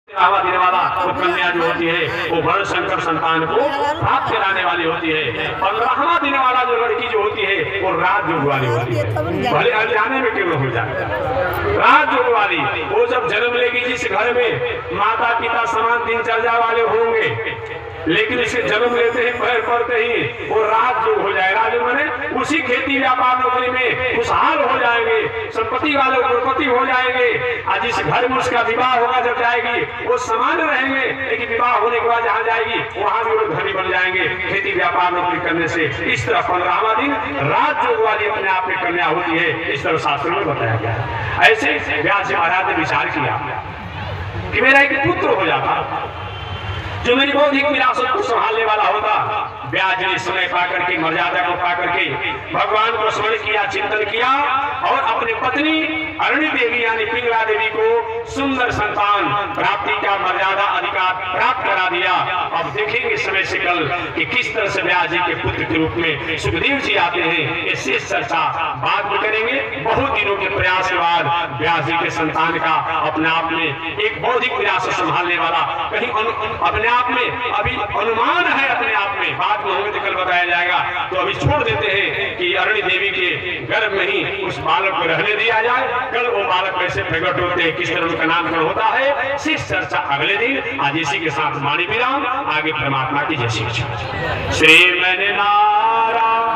देने वाला वो कन्या जो होती है वो वर्ण शंकर संतान को प्राप्त कराने वाली होती है। 15वां देने वाला जो लड़की जो होती है वो राजयोग वाली होती है, भले अनजाने में क्यों हो जाए। राजयोग वाली वो जब जन्म लेगी जिस घर में माता पिता समान दिनचर्या वाले होंगे, लेकिन इसे जन्म लेते ही पैर पड़ते ही वो राजयोग हो जाए। राजयोग माने उसी खेती व्यापार नौकरी में खुशहाल हो जाएंगे, संपत्ति वाले करोड़पति हो जाएंगे। आज जिस घर में उसका विवाह होगा जब जाएगी वो समान रहेंगे, लेकिन विवाह होने के बाद जहाँ जाएगी वहां भी वो धनी बन जाएंगे खेती व्यापार नौकरी करने से। इस तरह 15वां दिन राजयोग वाली अपने आप में कन्या होती है, इस तरह शास्त्रों में बताया गया है। ऐसे व्यास जी महाराज ने विचार किया कि मेरा एक पुत्र हो जाता जो मेरी बौद्धिक विरासत को संभालने वाला होता। व्यास ने समय पाकर के मर्यादा को पाकर के भगवान को स्मरण किया, चिंतन किया और अपनी पत्नी अरुणी देवी यानी पिंगला देवी को सुंदर संतान प्राप्ति का मर्यादा अधिकार प्राप्त करा दिया। अब देखेंगे समय से कल कि किस तरह से व्यास जी के पुत्र के रूप में सुखदेव जी आते हैं। ये शेष चर्चा बाद में करेंगे। बहुत दिनों के प्रयास के बाद व्यास जी के संतान का अपने आप में एक बौद्धिक विरासत संभालने वाला कहीं अपने आप में अभी अनुमान है, अपने आप में बात में होंगे तो कल बताया जाएगा। तो अभी छोड़ देते हैं कि अरुणी देवी के गर्भ में ही उस बालक को रहने दिया जाए। कल वो बालक कैसे प्रकट होते हैं, किस तरह उनका नामकरण होता है, शेष चर्चा अगले दिन। आज इसी के साथ वाणी विराम, आगे परमात्मा की जय श्री। श्री मैंने नारायण